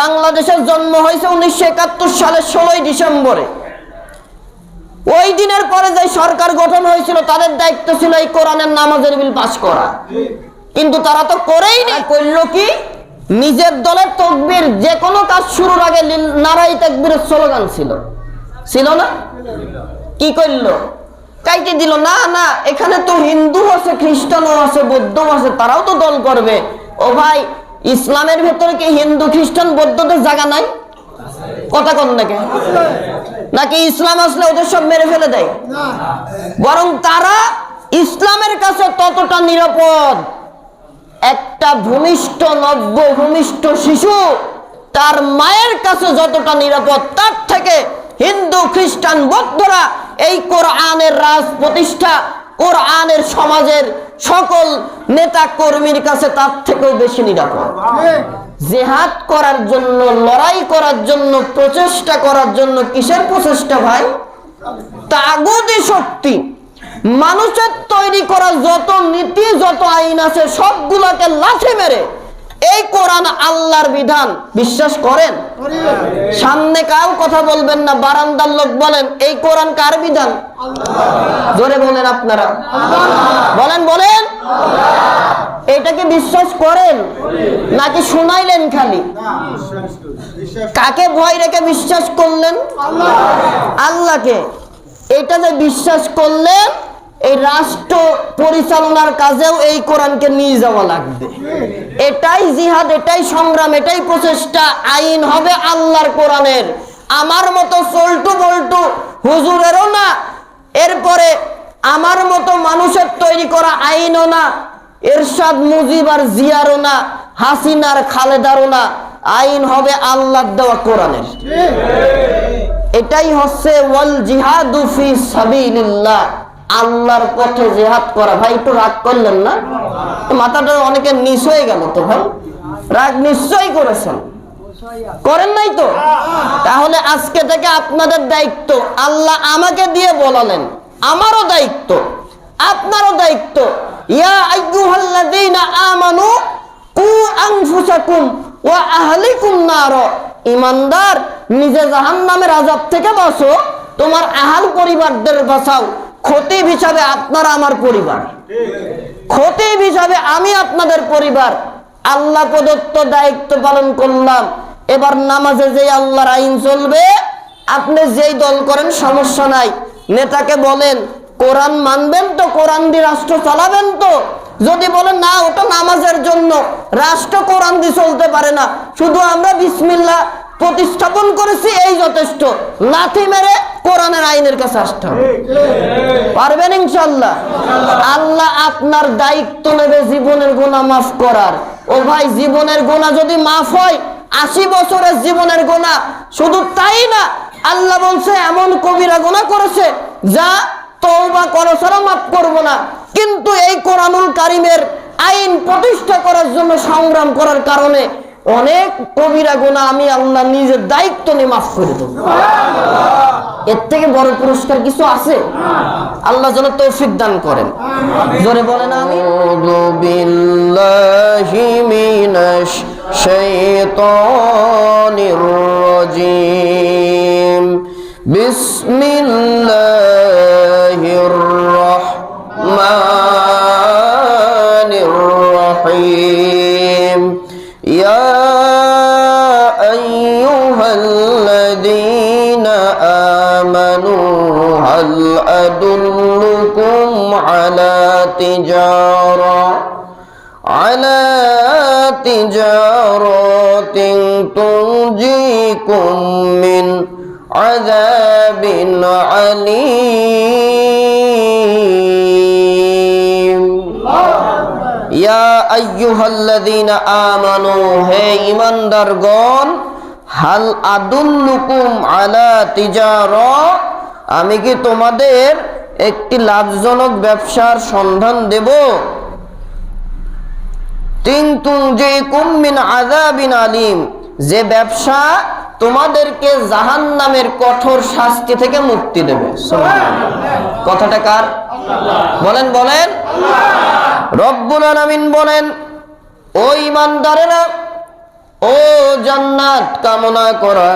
বাংলাদেশের জন্ম হয়েছে 1971 সালের 16 ডিসেম্বরে। ওই দিনের পরে যে সরকার গঠন হয়েছিল তাদের দায়িত্ব ছিল এই কোরআনের নামাজের বিল পাস করা, কিন্তু তারা তো করেই নি। করলো কি? নিজের দলের তাকবীর, যে কোনো কাজ শুরুর আগে নারায়ে তাকবীরের স্লোগান ছিল না? কি করলো? কাইতে দিল, না না এখানে তো হিন্দু আছে, খ্রিস্টানও আছে, বৌদ্ধও আছে, তারাও তো দল করবে। ও ভাই, ইসলামের ভেতরে কি হিন্দু খ্রিস্টান বৌদ্ধদের জায়গা নাই? কথা কন নাকি ইসলাম আসলে ওদের সব মেরে ফেলে দেয়? বরং তারা ইসলামের কাছে ততটা নিরাপদ। একটা ভূমিষ্ঠ নব্য ভূমিষ্ঠ শিশু তার মায়ের কাছে যতটা নিরাপদ, তার থেকে হিন্দু খ্রিস্টান বৌদ্ধরা এই কোরআনের রাজ প্রতিষ্ঠা, কোরআনের সমাজের সকল নেতা কর্মীর কাছে তার থেকেও বেশি নিরাপদ। জিহাদ করার জন্য, লড়াই করার জন্য, প্রচেষ্টা করার জন্য, কিসের প্রচেষ্টা ভাই? তাগুতি শক্তি, মানুষের তৈরি করা যত নীতি, যত আইন আছে সবগুলোকে লাথি মেরে এই কোরআন আল্লাহর বিধান বিশ্বাস করেন? সামনে কাউ কথা বলবেন না, বারান্দার লোক বলেন এই কোরআন কার বিধান? জোরে বলেন আপনারা, বলেন এটাকে বিশ্বাস করেন নাকি শুনাইলেন খালি? কাকে ভয় রেখে বিশ্বাস করলেন? আল্লাহকে। এটা যে বিশ্বাস করলেন, এই রাষ্ট্র পরিচালনার কাজেও এই কোরআনকে নিয়ে যাওয়া লাগবে। এটাই জিহাদ, এটাই সংগ্রাম, এটাই প্রচেষ্টা। আইন হবে আল্লাহর কোরআনের, আমার মতো চল্টু বল্টু হুজুরেরও না, এরপরে আমার মতো মানুষের তৈরি করা আইনও না, এরশাদ মুজিব আর জিয়ারও না, হাসিনার খালেদারও না। আইন হবে আল্লাহর দেওয়া কোরআনের। এটাই হচ্ছে ওয়াল জিহাদু ফি সাবিলিল্লাহ, আল্লাহর পথে জিহাদ করা। ভাই একটু রাগ করলেন না? মাথাটা অনেকের নিচ হয়ে গেল তো ভাই, রাগ নিশ্চয়ই করেছেন, করেন নাই তো? তাহলে আজকে থেকে আপনাদের দায়িত্ব, আল্লাহ আমাকে দিয়ে বলালেন, আমারও দায়িত্ব, আপনারও দায়িত্ব। ইয়া আইয়ুহাল্লাযীনা আমানু কু আনফুসাকুম ওয়া আহলিকুম নার, ঈমানদার নিজে জাহান্নামের আযাব থেকে বাঁচো, তোমার আহল পরিবারদের বাঁচাও। খতিব হিসাবে আপনারা আমার পরিবার, খতিব হিসাবে আমি আপনাদের পরিবার। আল্লাহ প্রদত্ত দায়িত্ব পালন করলাম। এবার নামাজে যে আল্লাহর আইন চলবে, আপনি যেই দল করেন সমস্যা নাই, নেতাকে বলেন কোরআন মানবেন তো, কোরআন দিয়ে রাষ্ট্র চালাবেন তো। যদি বলেন না ওটা নামাজের জন্য, রাষ্ট্র কোরআন দিয়ে চলতে পারে না, শুধু আমরা বিসমিল্লাহ প্রতিস্থাপন করেছি এই যথেষ্ট, লাথি মেরে কোরআনের আইনের কাছে আসতে হবে। পারবেন ইনশাআল্লাহ? আল্লাহ আপনার দায়িত্ব নেবে জীবনের গুনাহ মাফ করার। ও ভাই, জীবনের গুনাহ যদি মাফ হয়, 80 বছরের জীবনের গুনাহ, শুধু তাই না, আল্লাহ বলছে এমন কবিরা গুনাহ করেছে যা তওবা করা ছাড়া মাফ করব না। কিন্তু এই কোরআনুল কারীমের আইন প্রতিষ্ঠা করার জন্য সংগ্রাম করার কারণে অনেক কবিরা গুনাহ আমি আল্লাহ নিজের দায়িত্ব নিয়ে মাফ করে দেব। এর থেকে বড় পুরস্কার কিছু আছে? আল্লাহ যেন তৌফিক দান করেন। জোরে বলেন আমিন। আউযু বিল্লাহি মিনাশ শাইতানির রাজীম। বিসমিল্লাহির রাহমানির রাহিম। ইয়া আইয়ুহাল্লাযীনা আমানু হাল আদুল্লুকুম আলা তিজারাতিন তুনজিকুম মিন আযাবিন আলীম। ইয়া আইয়ুহাল্লাযীনা আমানু, হে ঈমানদারগণ, হাল আদুল্লুকুম আলা তিজারা, আমি কি তোমাদের একটি লাভজনক ব্যবসার সন্ধান দেব? তুনজিকুম মিন আযাবিন আলীম, যে ব্যবসা তোমাদেরকে জাহান্নামের কঠোর শাস্তি থেকে মুক্তি দেবে। সুবহানাল্লাহ। কথাটা কার? বলেন রব্বুল আলামিন বলেন, ও ঈমানদারেরা, ও জান্নাত কামনা করা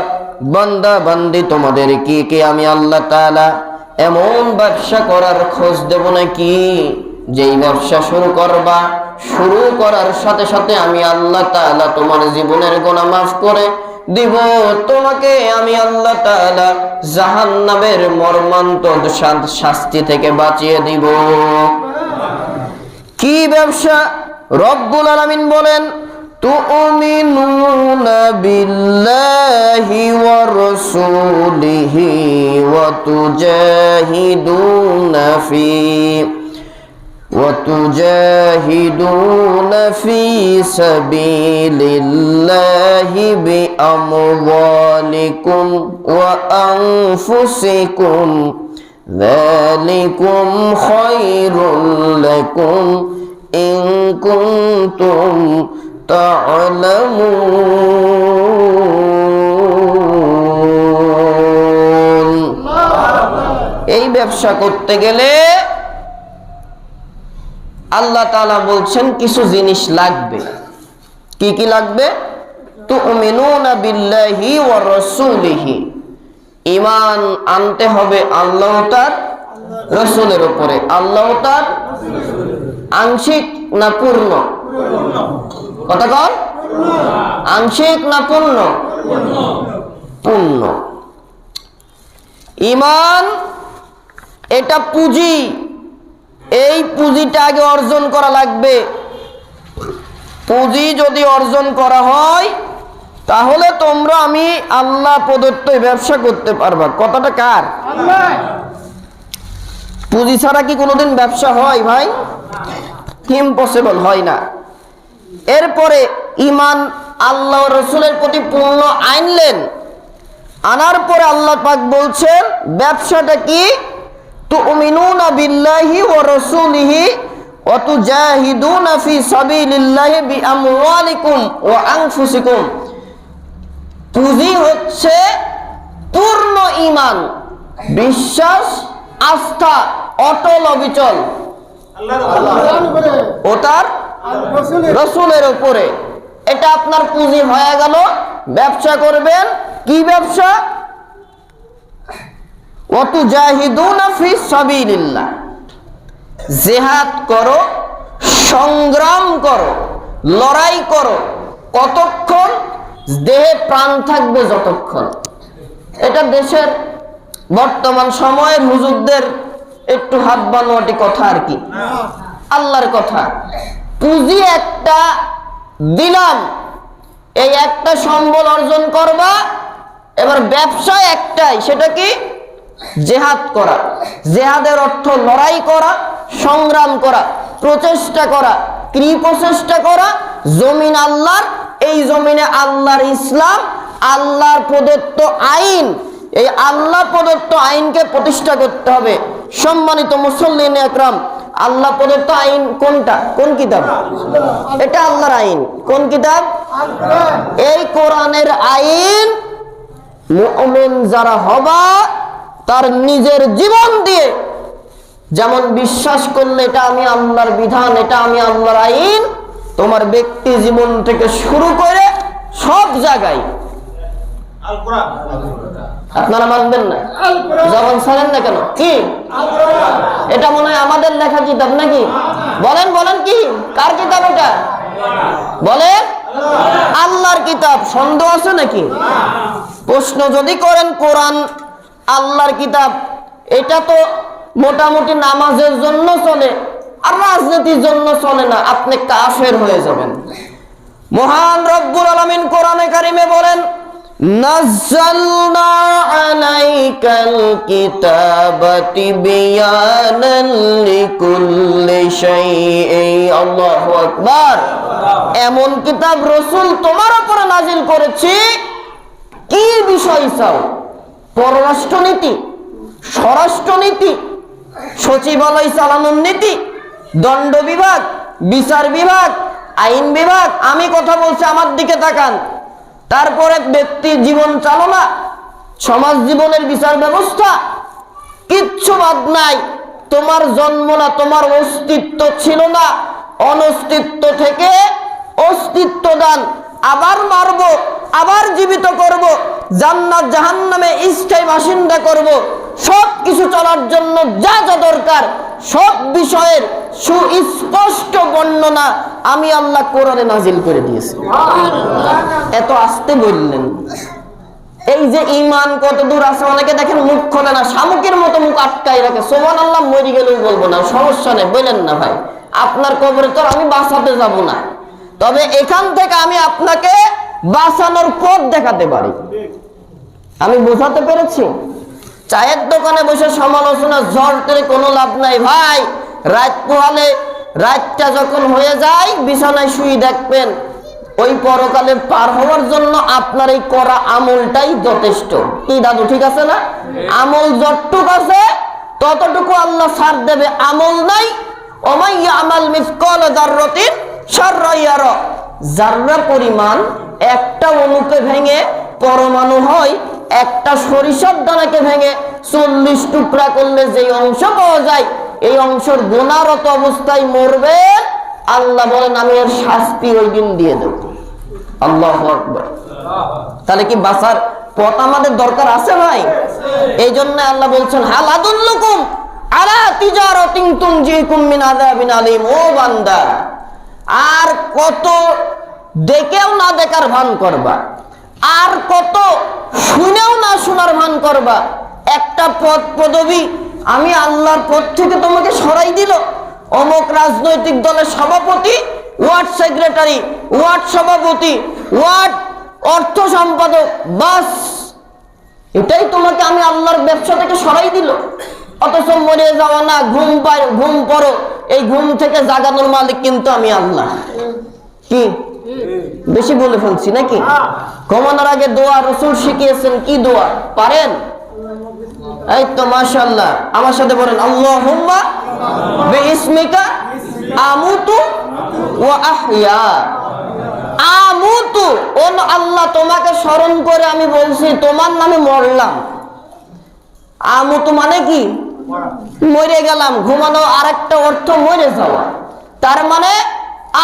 বান্দা বান্দি, তোমাদের কি আমি আল্লাহ তাআলা এমন ব্যবসা করার খোঁজ দেব নাকি যেই ব্যবসা শুরু করবা, শুরু করার সাথে সাথে আমি আল্লাহ তাআলা তোমার জীবনের গুনাহ মাফ করে দিব, তোমাকে আমি আল্লাহ তাআলা জাহান্নামের মর্মান্তিক শাস্তি থেকে বাঁচিয়ে দিব। কি ব্যবসা? রব্বুল আলামিন বলেন, তুমিনুনা বিল্লাহি ওয়া রাসূলিহি ওয়া তুজাহিদুনা ফি সাবিলিল্লাহি বিআমওয়ালিকুম ওয়া আনফুসিকুম যালিকুম খায়রুল লাকুম ইন কুনতুম তা'লামুন। এই ব্যবসা করতে গেলে আল্লাহ তাআলা বলছেন কিছু জিনিস লাগবে। কি কি লাগবে? তুমিনুনা বিল্লাহি ওয়া রাসূলিহি, ঈমান আনতে হবে আল্লাহ ও তার রাসূলের উপরে। আল্লাহ ও তার আংশিক না পূর্ণ? কথা কন, আংশিক না পূর্ণ? পূর্ণ। ঈমান এটা পুঁজি, এই পুঁজিটা আগে অর্জন করা লাগবে। পুঁজি যদি অর্জন করা হয় তাহলে তোমরা আমি আল্লাহ প্রদত্ত ব্যবসা করতে পারবা। কথাটা কার? পুঁজি ছাড়া কি কোনোদিন ব্যবসা হয় ভাই? ইম্পসিবল, হয় না। এরপরে ঈমান আল্লাহ রাসূলের প্রতি পূর্ণ আনলেন, আনার পরে আল্লাহ পাক বলছেন ব্যবসাটা কি? তুমিনুনা বিল্লাহি ওয়া রাসূলিহি ওয়া তুজাহিদুনা ফি সাবিলিল্লাহি বিআমওয়ালিকুম ওয়া আনফুসিকুম। পুঁজি হচ্ছে পূর্ণ ঈমান, বিশ্বাস, আস্থা, অটল অবিচল ও তার রাসূলের উপরে। এটা আপনার পুঁজি হয়ে গেল। ব্যবসা করবেন, কি ব্যবসা? ওয়া তুজাহিদুনা ফি সাবিলিল্লাহ, জিহাদ করো, সংগ্রাম করো, লড়াই করো। কতক্ষণ? দেহে প্রাণ থাকবে যতক্ষণ। এটা দেশের বর্তমান সময়ের হুজুরদের একটু হাত বানোয়াটি কথা আর কি, আল্লাহর কথা। পুঁজি একটা দিলাম, এই একটা সম্বল অর্জন করবা। এবার ব্যবসা একটাই, সেটা কি? জিহাদ করা। জিহাদের অর্থ লড়াই করা, সংগ্রাম করা, প্রচেষ্টা করা, প্রচেষ্টা করা। জমিন আল্লাহর, এই জমিনে আল্লাহর ইসলাম, আল্লাহর প্রদত্ত আইন, এই আল্লাহ প্রদত্ত আইনকে প্রতিষ্ঠা করতে হবে। সম্মানিত মুসল্লিন একরাম, আল্লাহ প্রদত্ত আইন কোনটা? কোন কিতাব? এটা আল্লাহর আইন। কোন কিতাব? এই কোরআনের আইন মুমিন যারা হবা তার নিজের জীবন দিয়ে যেমন বিশ্বাস করলে এটা আমি আল্লাহর বিধান, এটা আমি আল্লাহর আইন, তোমার ব্যক্তি জীবন থেকে শুরু করে সব জায়গায় আপনারা মানবেন না, জবান ছাড়েন না কেন? কি এটা মনে হয় আমাদের লেখা কিতাব নাকি? বলেন বলেন, কি কার কিতাব এটা? বলেন আল্লাহর কিতাব। সন্দেহ আছে নাকি? প্রশ্ন যদি করেন কোরআন আল্লাহর কিতাব, এটা তো মোটামুটি নামাজের জন্য চলে আর রাজনীতির জন্য চলে না, আপনি কাফের হয়ে যাবেন। মহান রব্বুল আলামিন কোরআনে কারিমে বলেন, নাযালনা আলাইকাল কিতাবা তিবয়ানান লিকুল্লি শাইইন। আল্লাহু আকবার। এমন কিতাব রাসূল তোমার উপরে নাজিল করেছি, কি বিষয় চাও? পররাষ্ট্রনীতি, স্বরাষ্ট্রনীতি, সচিবালয় চালানোর নীতি, দণ্ড বিভাগ, বিচার বিভাগ, আইন বিভাগ। আমি কথা বলছি, আমার দিকে তাকান। তারপরে ব্যক্তি জীবন চালনা, সমাজ জীবনের বিচার ব্যবস্থা, কিচ্ছু বাদ নাই। তোমার জন্ম না, তোমার অস্তিত্ব ছিল না, অনস্তিত্ব থেকে অস্তিত্ব দান আবার মারব, আবার জীবিত করব, জান্নাত জাহান্নামে স্থায়ী বাসিন্দা করব, সব কিছু চলার জন্য যা যা দরকার সব বিষয়ের সুস্পষ্ট বর্ণনা আমি আল্লাহ কোরআনে নাজিল করে দিয়েছি। এত আস্তে বললেন। এই যে ঈমান কত দূর আছে, অনেকে দেখেন মুখ খোলে না, শামুকের মতো মুখ আটকাই রাখে। সুবহানাল্লাহ, মরে গেলেও বলবো না, সমস্যা নেই, বললেন না ভাই, আপনার কবরে তো আমি বাঁচাতে যাব না, তবে এখান থেকে আমি আপনাকে বাঁচানোর পথ দেখাতে পারি। আমি বোঝাতে পেরেছি? চায়ের দোকানে বসে সমালোচনা ঝড়তে কোনো লাভ নাই ভাই। রাত পোহালে, রাতটা যখন হয়ে যায় বিছানায় শুয়ে দেখবেন ওই পরকালে পার হওয়ার জন্য আপনার এই করা আমলটাই যথেষ্ট। কি দাদু, ঠিক আছে না? আমল যতটুকু আছে ততটুকু আল্লাহ ছাড় দেবে, আমল নাই। ওমাই ইয়ামাল মিসকাল যাররাতিন শাররান ইয়ারা, যাররা পরিমাণ একটা অণুকে ভেঙে পরমাণু হয়, একটা সরিষার দানাকে ভেঙে 40 টুকরা করলে যেই অংশ পাওয়া যায়, এই অংশের গুনাহরত অবস্থায় মরবে, আল্লাহ বলেন আমি এর শাস্তি ওই দিন দিয়ে দেব। আল্লাহু আকবার। তাহলে কি বাঁচার পথ আমাদের দরকার আছে ভাই? এই জন্য আল্লাহ বলছেন হাল আদুল্লুকুম আলা তিজারাতিন তুনজিকুম মিন আযাবিন আলীম। ও বান্দা, আর কত দেখেও না দেখার ভান করবা, আর কত শুনেও না শোনার ভান করবা? একটা পদ পদবী আমি আল্লাহর পদ থেকে তোমাকে সরাই দিল। অমুক রাজনৈতিক দলের সভাপতি, ওয়ার্ড সেক্রেটারি, ওয়ার্ড সভাপতি, ওয়ার্ড অর্থ সম্পাদক, বাস, এটাই তোমাকে আমি আল্লাহর ব্যবসা থেকে সরাই দিল। অথচ মরে যাওয়া না, ঘুম পড়ো, এই ঘুম থেকে জাগানোর মালিক কিন্তু আমি আল্লাহ। কি বেশি বলে ফেলছি নাকি? ঘুমানোর আগে দোয়া রাসূল শিখিয়েছেন, কি দোয়া পারেন? এই তো মাশাআল্লাহ, আমার সাথে বলেন আল্লাহুম্মা বিইসমিকা আমুতু ওয়া আহইয়া। আমুতু, ও আল্লাহ তোমাকে স্মরণ করে আমি বলছি তোমার নামে মরলাম। আমুতু মানে কি? মরে গেলাম। ঘুমানো আরেকটা অর্থ মরে যাওয়া। তার মানে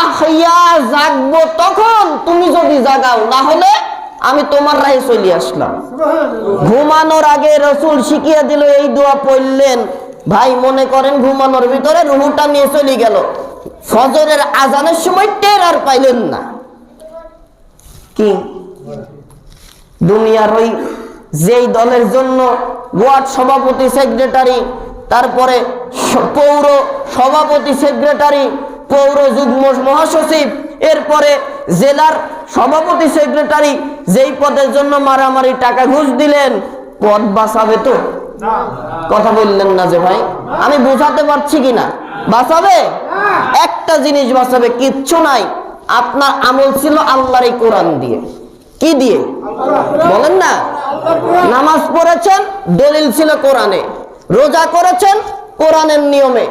আহইয়া, জাগবো তখন তুমি যদি জাগাও, না হলে আমি তোমার রাহে চলে আসলাম। ঘুমানোর আগে রাসূল শিখিয়ে দিল এই দোয়া পড়লেন। ভাই মনে করেন ঘুমানোর ভিতরে রুহুটা নিয়ে চলে গেল, ফজরের আজানের সময় টের আর পাইলেন না। কি দুনিয়ার ওই যেই দলের জন্য ওয়ার্ড সভাপতি সেক্রেটারি, তারপরে পৌর সভাপতি সেক্রেটারি, পৌর যুগ্ম মহাসচিব, এরপরে জেলার সভাপতি সেক্রেটারি, যেই পদের জন্য মারামারি টাকা ঘুষ দিলেন, পদ বাঁচাবে তো? কথা বললেন না যে ভাই, আমি বোঝাতে পারছি কিনা? বাঁচাবে? একটা জিনিস বাঁচাবে, কিচ্ছু নাই। আপনার আমল ছিল আল্লাহর এই কোরআন দিয়ে। কি দিয়ে বলেন না? নামাজ পড়েছেন, দলিল ছিল কোরআনে। রোজা করেছেন, কোরআনের নিয়মে।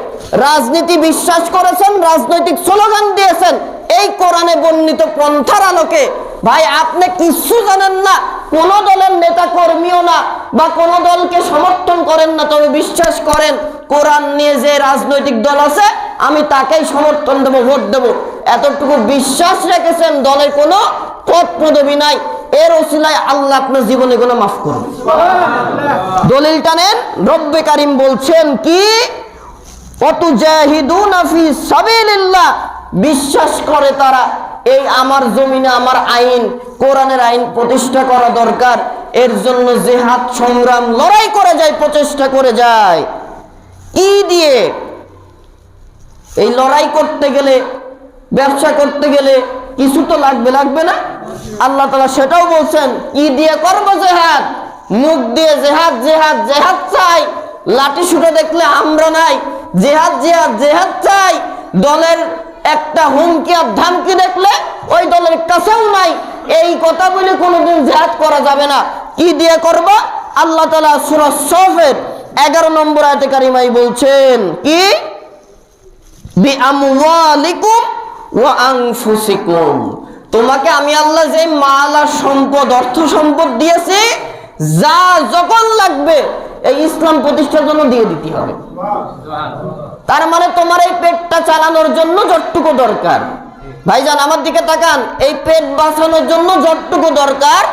রাজনীতি বিশ্বাস করেছেন, রাজনৈতিক স্লোগান দিয়েছেন এই কোরআনে বর্ণিত পন্থার আলোকে। ভাই আপনি কিছু জানেন না, কোন দলের নেতা কর্মীও না, বা কোন দলকে সমর্থন করেন না, তবে বিশ্বাস করেন কোরআন নিয়ে যে রাজনৈতিক দল আছে আমি তাকেই সমর্থন দেব, ভোট দেব, এতটুকু বিশ্বাস রেখেছেন। দলের কোনো পদ পদবি নাই, এর ওসিলায় আল্লাহ আপনার জীবনে গুলো মাফ করুন। দলিলটা নেন, রব্বে কারিম বলছেন কি? ওয়াতুজাহিদুনা ফি সাবিলিল্লাহ, বিশ্বাস করে তারা এই আমার জমিনে আমার আইন, কোরআনের আইন প্রতিষ্ঠা করা দরকার, এর জন্য জিহাদ সংগ্রাম লড়াই করে যায়, প্রচেষ্টা করে যায়। কি দিয়ে? এই লড়াই করতে গেলে, ব্যবসা করতে গেলে কিছু তো লাগবে, লাগবে না? আল্লাহ তাআলা সেটাও বলছেন, কি দিয়ে করবো জিহাদ? মুখ দিয়ে জিহাদ জিহাদ জিহাদ চাই, লাঠি শুটে দেখলে আমরা নাই, জিহাদ জিহাদ জিহাদ চাই। দলের একটা হুমকি আর ধামকি দেখলে ওই দলের কাছেও নাই, এই কথা বলে কোনোদিন জিহাদ করা যাবে না। কি দিয়ে করব? আল্লাহ তাআলা সূরা সফের 11 নম্বর আয়াতে কারিমায় বলছেন কি? বিআমওয়ালিকুম ওয়া আনফুসিকুম, তোমাকে আমি আল্লাহ যে মাল আর সম্পদ, অর্থ সম্পদ দিয়েছি, যা যখন লাগবে এই ইসলাম প্রতিষ্ঠার জন্য দিয়ে দিতে হবে। তার মানে তোমার এই পেটটা চালানোর জন্য যতটুকু দরকার ভাইজান আমার দিকে তাকান, এই পেট বাঁচানোর জন্য যতটুকু দরকার,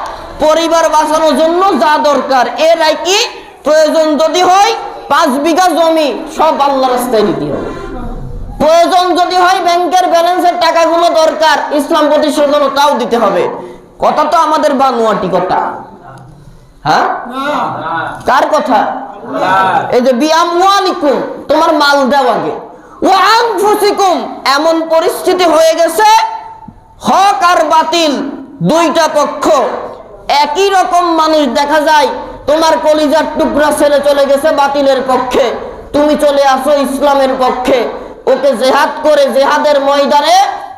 পরিবার বাঁচানোর জন্য যা দরকার, এর কি প্রয়োজন যদি হয় 5 বিঘা জমি সব আল্লাহর রাস্তায় দিতে হবে। প্রয়োজন যদি হয় ব্যাংকের ব্যালেন্সের টাকাগুলো দরকার ইসলাম প্রতিষ্ঠার জন্য, তাও দিতে হবে। কথা তো আমাদের বানুয়াটি কথা, হ্যাঁ? কার কথা? এই যে বিআমওয়ালিকুম, তোমার মাল দাও আগে, ওয়া আনফুসিকুম, এমন পরিস্থিতি হয়ে গেছে হক আর বাতিল দুইটা পক্ষ একই রকম মানুষ দেখা যায়। তোমার কলিজার টুকরা ছেলে চলে গেছে বাতিলের পক্ষে, তুমি চলে আসো ইসলামের পক্ষে। ওকে জেহাদ করে জেহাদের ময়দানে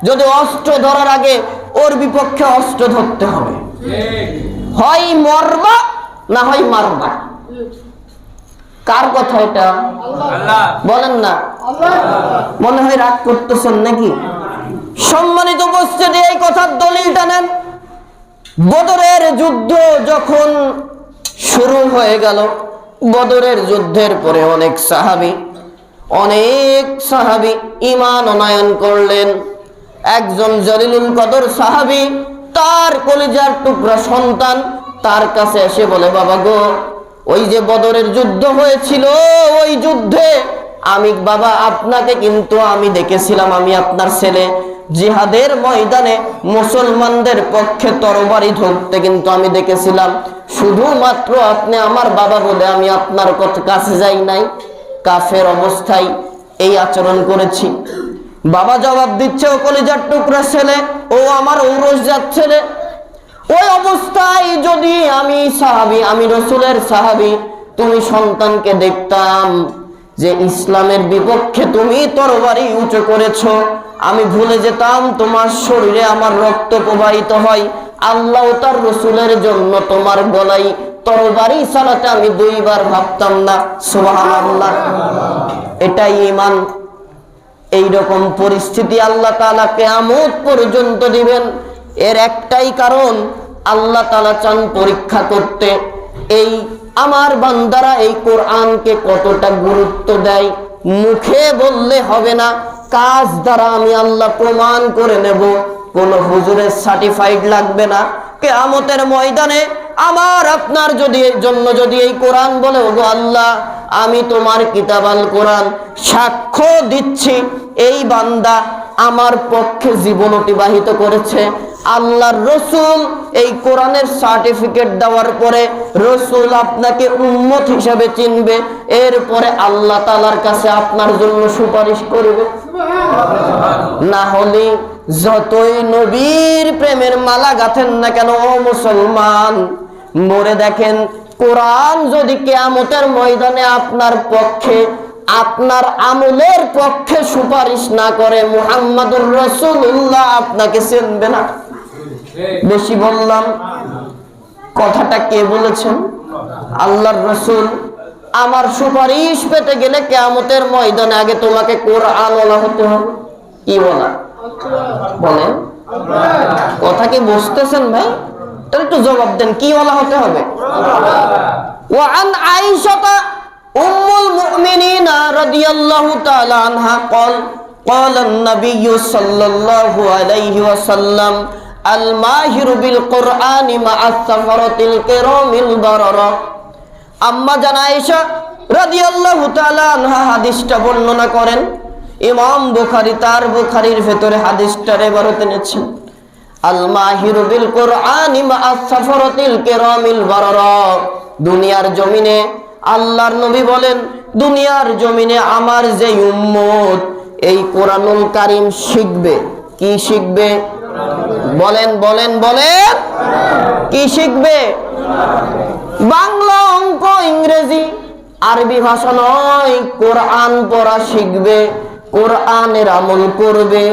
যদি অস্ত্র ধরার আগে ওর বিপক্ষে অস্ত্র ধরতে হবে, হয় মরবা না হয় মারবা। কার কথা এটা? বলেন না, মনে হয় রাগ করতেছেন নাকি? সম্মানিত উপস্থিতি, এই কথার দলিলটা নেন। বদরের যুদ্ধ যখন শুরু হয়ে গেল, বদরের যুদ্ধের পরে অনেক সাহাবী ঈমান আনয়ন করলেন। একজন জলিলুল কদর সাহাবী, তার কলিজার টুকরা সন্তান তার কাছে এসে বলে, বাবা গো, ওই যে বদরের যুদ্ধ হয়েছিল, ওই যুদ্ধে বাবা আপনাকে কিন্তু আমি দেখেছিলাম, আমি আপনার ছেলে জিহাদের ময়দানে মুসলমানদের পক্ষে তরবারি ধরতে কিন্তু আমি দেখেছিলাম। শুধুমাত্র আপনি আমার বাবা বলে আমি আপনার কাছে যাই নাই, কাফের অবস্থায় এই আচরণ করেছি। বাবা জবাব দিচ্ছে, ও কলিজার টুকরা ছেলে, ও আমার ঔরসজাত ছেলে, ওই অবস্থায় যদি আমি সাহাবী, আমি রসুলের সাহাবী, তুমি সন্তানকে দেখতাম যে ইসলামের বিপক্ষে তুমি তরবারি উঁচু করেছো, আমি ভুলে যেতাম তোমার শরীরে আমার রক্ত প্রবাহিত হয়, আল্লাহ তার রসুলের জন্য তোমার গলায় তরবারি চালাতে আমি 2 বার ভাবতাম না। সুবহানাল্লাহ। এটাই ঈমান। এইরকম পরিস্থিতি আল্লাহ তাআলা কিয়ামত পর্যন্ত দিবেন। এর একটাই কারণ, আল্লাহ তাআলা চান পরীক্ষা করতে এই আমার বান্দারা এই কোরআনকে কতটা গুরুত্ব দেয়। মুখে বললে হবে না, কাজ দ্বারা আমি আল্লাহ প্রমাণ করে নেব। কোন হুজুরের সার্টিফাইড লাগবে না। কিয়ামতের ময়দানে আমার আপনার জন্য যদি এই কোরআন বলে, ওগো আল্লাহ, আমি তোমার কিতাব আল কোরআন সাক্ষ্য দিচ্ছি এই বান্দা আমার পক্ষে জীবন অতিবাহিত করেছে, আল্লাহর রসুল এই কোরআনের সার্টিফিকেট দেওয়ার পরে রসুল আপনাকে উম্মত হিসেবে চিনবে, এরপরে আল্লাহ তাআলার কাছে আপনার জন্য সুপারিশ করবে। না হলে যতই নবীর প্রেমের মালা গাঁথেন না কেন ও মুসলমান, মরে দেখেন কোরআন যদি কিয়ামতের ময়দানে আপনার পক্ষে, আপনার আমলের পক্ষে সুপারিশ না করে, মুহাম্মাদুর রাসূলুল্লাহ আপনাকে চিনবে না। বেশি বললাম? কথাটা কে বলেছেন? আল্লাহর রাসূল। আমার সুপারিশ পেতে গেলে কিয়ামতের ময়দানে আগে তোমাকে কোরআন ওয়ালা হতে হবে। কি বলা বলেন? কথা কি বুঝতেছেন ভাই? তাহলে একটু জবাব দেন, কি ওয়ালা হতে হবে? ওয়া আন আয়েশা উম্মুল মুমিনিন রাদিয়াল্লাহু তাআলা আনহা قال النبي صلى الله عليه وسلم الماهر بالقرآن مع السفرة الكرام البررة। আম্মা জান আয়েশা রাদিয়াল্লাহু তাআলা আনহা হাদিসটা বর্ণনা করেন। ইমাম বুখারী তার বুখারীর ভেতরে হাদিসটার ইবারত এনেছেন, আল মাহিরু বিল কুরআনি মা আস-সাফরাতিল কিরামিল বারারা। দুনিয়ার জমিনে আল্লাহর নবী বলেন, দুনিয়ার জমিনে আমার যে উম্মত এই কোরআনুল কারীম শিখবে। কি শিখবে? বলেন বলেন বলেন, কি শিখবে? বাংলা, অঙ্ক, ইংরেজি, আরবি ভাষা নয়, কোরআন পড়া শিখবে, কোরআনের আমল করবে।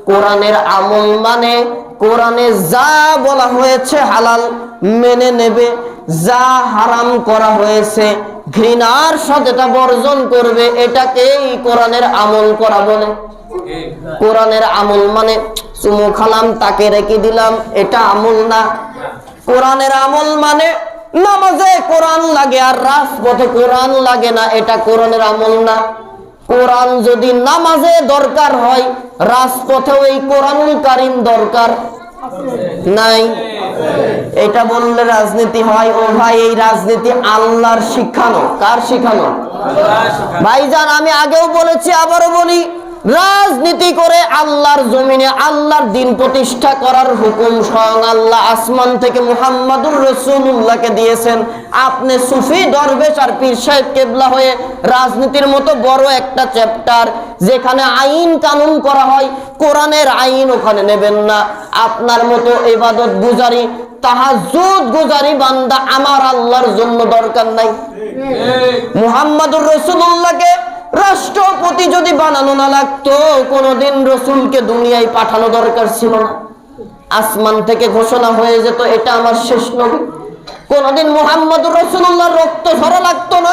কোরআনের আমল মানে কোরআনে যা বলা হয়েছে হালাল মেনে নেবে, যা হারাম করা হয়েছে ঘৃণার সাথে তা বর্জন করবে। এটাকেই কোরআনের আমল করা বলে। কোরআনের আমল মানে চুমু খালাম তাকে রেখে দিলাম, এটা আমল না। কোরআনের আমল মানে নামাজে কোরআন লাগে আর রাজপথে কোরআন লাগে না, এটা কোরআনের আমল না। কোরআন যদি নামাজে দরকার হয়, রাজপথেও এই কোরআনুল কারীম দরকার নাই। এটা বললে রাজনীতি হয়? ও ভাই, এই রাজনীতি আল্লাহর শিখানো। কার শিখানো? ভাইজান, আমি আগেও বলেছি, আবারও বলি, রাজনীতি করে আল্লাহর জমিনে আল্লাহর দিন প্রতিষ্ঠা করার হুকুম স্বয়ং আল্লাহ আসমান থেকে মুহাম্মাদুর রাসূলুল্লাহকে দিয়েছেন। আপনি সুফি দরবেশ আর পীর সাহেব কেবলা হয়ে রাজনীতির মতো বড় একটা চ্যাপ্টার যেখানে আইন কানুন করা হয়, কোরআনের আইন ওখানে নেবেন না। আপনার মতো ইবাদত গুজারি, তাহাজ্জুদ গুজারি বান্দা আমার আল্লাহর জন্য দরকার নাই। মুহাম্মাদুর রাসূলুল্লাহকে রাষ্ট্রপতি যদি বানানো না লাগতো, কোনদিন রসুলকে দুনিয়ায় পাঠানো দরকার ছিল না। আসমান থেকে ঘোষণা হয়ে যেত, এটা আমার শেষ নবী। কোনদিন মুহাম্মাদুর রাসূলুল্লাহর রক্ত ঝরা লাগতো না,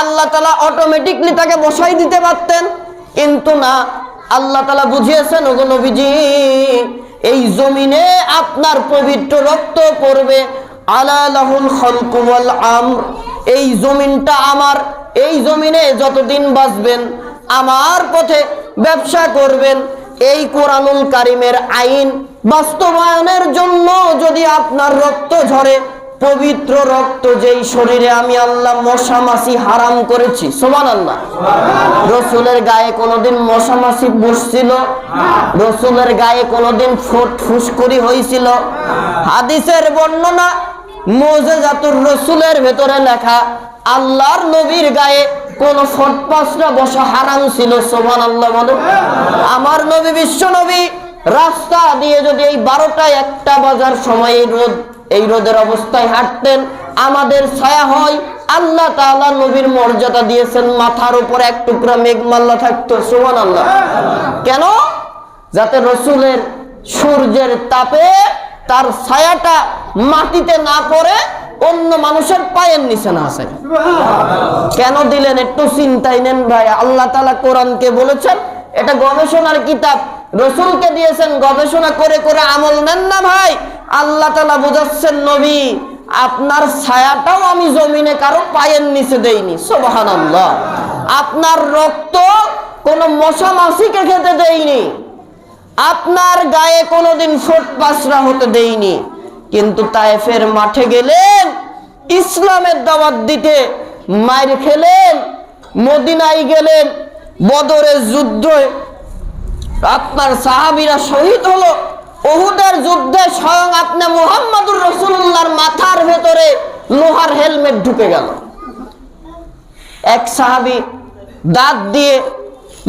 আল্লাহ তাআলা অটোমেটিকলি তাকে বসাই দিতে পারতেন। কিন্তু না, আল্লাহ তাআলা বুঝিয়েছেন, ওগো নবীজি, এই জমিনে আপনার পবিত্র রক্ত পড়বে। আলা লাহুল খালকু ওয়াল আমর, এই জমিনটা আমার। এই জমিনে যতদিন বাঁচবেন আমার পথে ব্যবসা করবেন। এই কোরআনুল কারীমের আইন বাস্তবায়নের জন্য যদি আপনার রক্ত ঝরে, পবিত্র রক্ত যেই শরীরে আমি আল্লাহ মশা মাছি হারাম করেছি, সুবহানাল্লাহ, রাসূলের গায়ে কোনোদিন মশা মাছি বসছিল? রাসূলের গায়ে কোনোদিন ফুসকুড়ি হয়েছিল? হাদিসের বর্ণনা মুজিজাতুর রাসূলের ভেতরে লেখা, আল্লাহর নবীর গায়ে কোন ফটপাসরা বসা হারাম ছিল। সুবহানাল্লাহ বলো। আমার নবী, বিশ্ব নবী, রাস্তা দিয়ে যদি এই 12টা 1টা বাজার সময় এই রোদের অবস্থায় হাঁটতেন, আমাদের ছায়া হয়। আল্লাহ তাআলা নবীর মর্যাদা দিয়েছেন, মাথার উপর এক টুকরা মেঘমাল্লা থাকতো। সুবহানাল্লাহ। কেন? যাতে রসুলের সূর্যের তাপে তার ছায়াটা মাটিতে না পড়ে, অন্য মানুষের পায়ের নিচে না আসে। কেন দিলেন একটু চিন্তাই নেন ভাই। আল্লাহ তাআলা কোরআনকে বলেছেন এটা গবেষণার কিতাব, রসুলকে দিয়েছেন, গবেষণা করে করে আমল নেন না ভাই। আল্লাহ তাআলা বোঝাচ্ছেন, নবী, আপনার ছায়াটাও আমি জমিনে কারো পায়ের নিচে দেইনি। সুবহানাল্লাহ। আপনার রক্ত কোন মশা মাছিকে খেতে দেইনি, আপনার গায়ে কোনোদিন ফোঁটপাসরা হতে দেইনি। কিন্তু তায়েফের মাঠে গেলেন, ইসলামের দাওয়াত দিতে, মার খেলেন। মদিনায় গেলেন, বদরের যুদ্ধে আপনার সাহাবীরা শহীদ হলো। উহুদের যুদ্ধে স্বয়ং আপনি মুহাম্মাদুর রাসূলুল্লাহর মাথার ভেতরে লোহার হেলমেট ঢুকে গেল। এক সাহাবী দাঁত দিয়ে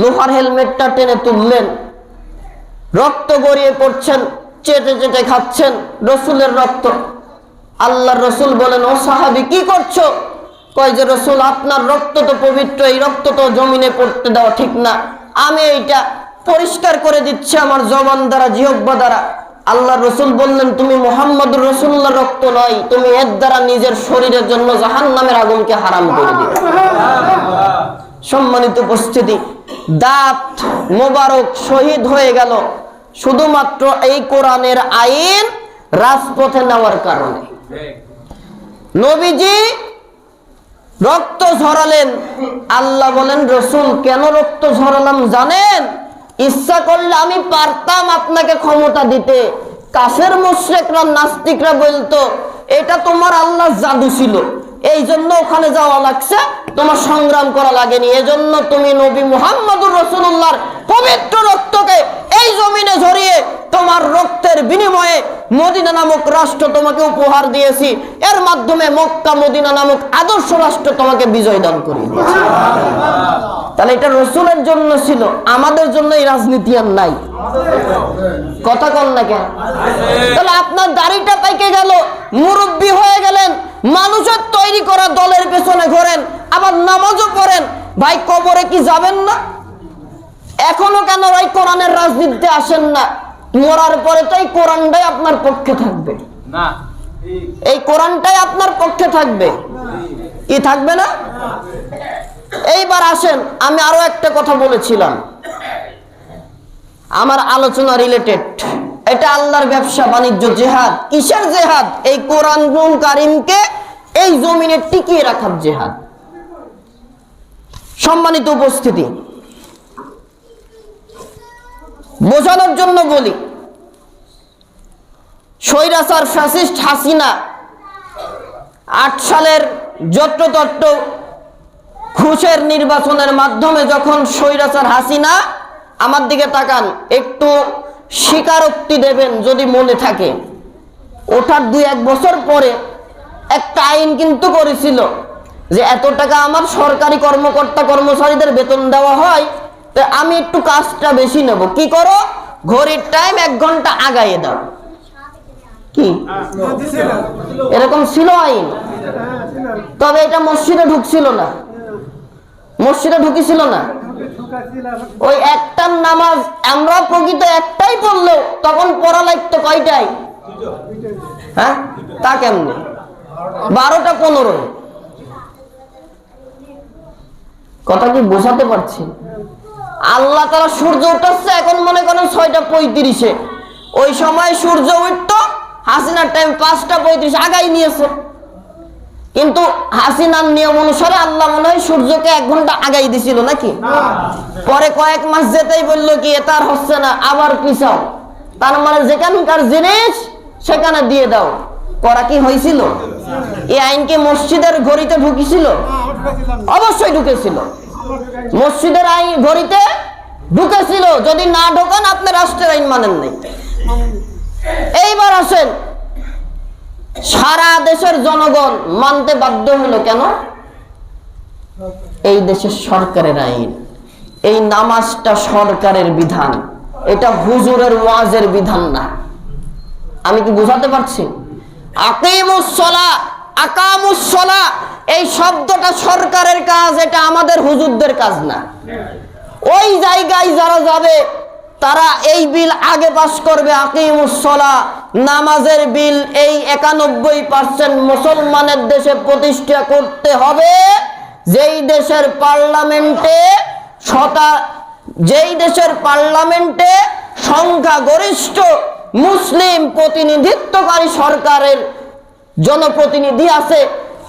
লোহার হেলমেটটা টেনে তুললেন, রক্ত গড়িয়ে পড়ছেন, চেটে চেটে খাচ্ছেন রসুলের রক্ত। আল্লাহর রসুল বলেন, ও সাহাবী, কি করছো? কয় যে, রসুল, আপনার রক্ত তো পবিত্র, এই রক্ত তো জমিনে পড়তে দেওয়া ঠিক না, আমি এইটা পরিষ্কার করে দিচ্ছি আমার জবান দ্বারা, জিহ্বা দ্বারা। আল্লাহর রসুল বললেন, তুমি মুহাম্মাদুর রাসূলুল্লাহর রক্ত নয়, তুমি এর দ্বারা নিজের শরীরের জন্য জাহান্নামের আগুনকে হারাম করে দিবে। সম্মানিত উপস্থিতি, দাঁত মোবারক শহীদ হয়ে গেল শুধুমাত্র এই কোরআনের আইন রাজপথে নেওয়ার কারণে। নবীজি রক্ত ঝরালেন। আল্লাহ বলেন, রসুল, কেন রক্ত ঝরালাম জানেন? ইচ্ছা করলে আমি পারতাম আপনাকে ক্ষমতা দিতে। কাফের মুশরিকরা, নাস্তিকরা বলতো এটা তোমার আল্লাহর জাদু ছিল, এই জন্য ওখানে যাওয়া লাগছে, তোমার সংগ্রাম করা লাগেনি। এজন্য তুমি নবী মুহাম্মাদুর রাসূলুল্লাহর পবিত্র রক্তকে এই জমিনে ঝরিয়ে তোমার রক্তের বিনিময়ে মদিনা নামক রাষ্ট্র তোমাকে উপহার দিয়েছি। এর মাধ্যমে মক্কা মদিনা নামক আদর্শ রাষ্ট্র তোমাকে বিজয় দান করে দিয়েছে। তাহলে এটা রসুলের জন্য ছিল, আমাদের জন্য এই রাজনীতি আর নাই। কথা কন না কেন? তাহলে আপনার দাড়িটা পাইকে গেল, মুরব্বী হয়ে গেলেন, মানুষের তৈরি করা দলের পেছনে ঘোরেন, আবার নামাজও পড়েন, ভাই কবরে কি যাবেন না? এখনো কেন ভাই কোরআনের রাজনীতিতে আসেন না? মরার পরে তো এই কোরআনটাই আপনার পক্ষে থাকবে না, এই কোরআনটাই আপনার পক্ষে থাকবে, কি থাকবে না? এইবার আসেন, আমি আরো একটা কথা বলেছিলাম, আমার আলোচনা রিলেটেড, এটা আল্লাহর ব্যবসা বাণিজ্য, জিহাদ। কিসের জিহাদ? এই কোরআনুল কারীমকে এই জমিনে টিকিয়ে রাখার জিহাদ। সম্মানিত উপস্থিতি, বোঝানোর জন্য বলি, স্বৈরাচার ফ্যাসিস্ট হাসিনা 8 সালের যত্রতত্র ঘুষের নির্বাচনের মাধ্যমে যখন স্বৈরাচার হাসিনা, আমার দিকে তাকান, একটু স্বীকারোক্তি দেবেন যদি মনে থাকে, ওঠার 2-1 বছর পরে একটা আইন কিন্তু করেছিল যে এত টাকা আমার সরকারি কর্মকর্তা কর্মচারীদের বেতন দেওয়া হয়, তো আমি একটু কাজটা বেশি নেব, কি করো, ঘড়ির টাইম 1 ঘন্টা আগাইয়ে দাও। কি এরকম ছিল আইন? তবে এটা মসজিদে ঢুকছিল না, মসজিদে ঢুকেছিল না। ওই একটার নামাজ আমরা প্রকৃত একটাই পড়লেও তখন পড়া লাগতো কয়টাই? হ্যাঁ, তা কেমনে 12টা 15। কথা কি বোঝাতে পারছি? আল্লাহ তাআলা সূর্য উঠাচ্ছে এখন মনে করেন 6টা 35-এ, ওই সময় সূর্য উঠতো, হাসিনার টাইম 5টা 35 আগাই নিয়েছে। কিন্তু হাসিনার নিয়ম অনুসারে আল্লাহ মনে হয় সূর্যকে 1 ঘন্টা আগাই দিছিল নাকি? পরে কয়েক মাস যেতেই বললো কি এটা আর হচ্ছে না, আবার পিছাও। তার মানে যেখানকার জিনিস সেখানে দিয়ে দাও। করা কি হয়েছিল? এই আইন কি মসজিদের ঘড়িতে ঢুকেছিল? অবশ্যই ঢুকেছিল, মসজিদের আইন ঘড়িতে ঢুকেছিল। যদি না ঢোকান আপনি রাষ্ট্রের আইন মানেন নাই। এইবার আসেন, সারা দেশের জনগণ মানতে বাধ্য হলো কেন? এই দেশের সরকারের আইন, এই নামাজটা সরকারের বিধান, এটা হুজুরের ওয়াজের বিধান না। আমি কি বুঝাতে পারছি? আকিমুস সালাহ, আকামুস সালাহ, এই শব্দটা সরকারের কাজ, এটা আমাদের হুজুরদের কাজ না। ওই জায়গায় যারা যাবে তারা এই বিল আগে পাস করবে, আকিমুস সালাহ, নামাজের বিল। এই 91% মুসলমানের দেশে প্রতিষ্ঠা করতে হবে, যেই দেশের পার্লামেন্টে সংখ্যাগরিষ্ঠ মুসলিম প্রতিনিধিত্বকারী সরকারের জনপ্রতিনিধি আছে,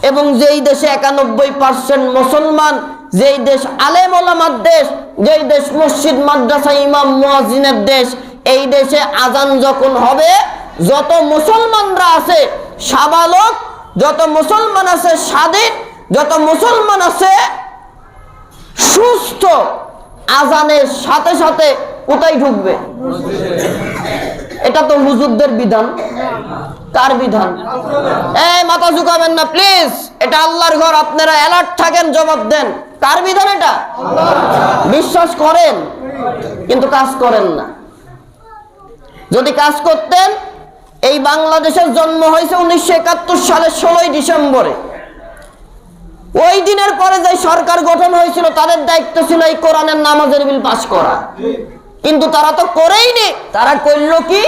এবং যেই দেশে 91% মুসলমান, যেই দেশ আলেম ওলামার দেশ, যেই দেশ মসজিদ মাদ্রাসা ইমাম মুয়াজ্জিনের দেশ, এই দেশে আজান যখন হবে, যত মুসলমানরা আছে সাবালক, যত মুসলমান আছে স্বাধীন, যত মুসলমান আছে সুস্থ, আজানের সাথে সাথে কোথায় ঢুকবে? এটা তো হুজুরদের বিধান। কার বিধান? এই মাথা ঝুঁকাবেন না প্লিজ, এটা আল্লাহর ঘর, আপনারা অ্যালার্ট থাকেন, জবাব দেন। কার বিধান এটা? বিশ্বাস করেন কিন্তু কাজ করেন না। যদি কাজ করতেন, এই বাংলাদেশের জন্ম হয়েছে 1971 সালের 16 ডিসেম্বরে। ওই দিনের পরে যে সরকার গঠন হয়েছিল তাদের দায়িত্ব ছিল এই কোরআনের নামাজের বিল পাস করা, কিন্তু তারা তো করেইনি। তারা করলো কি?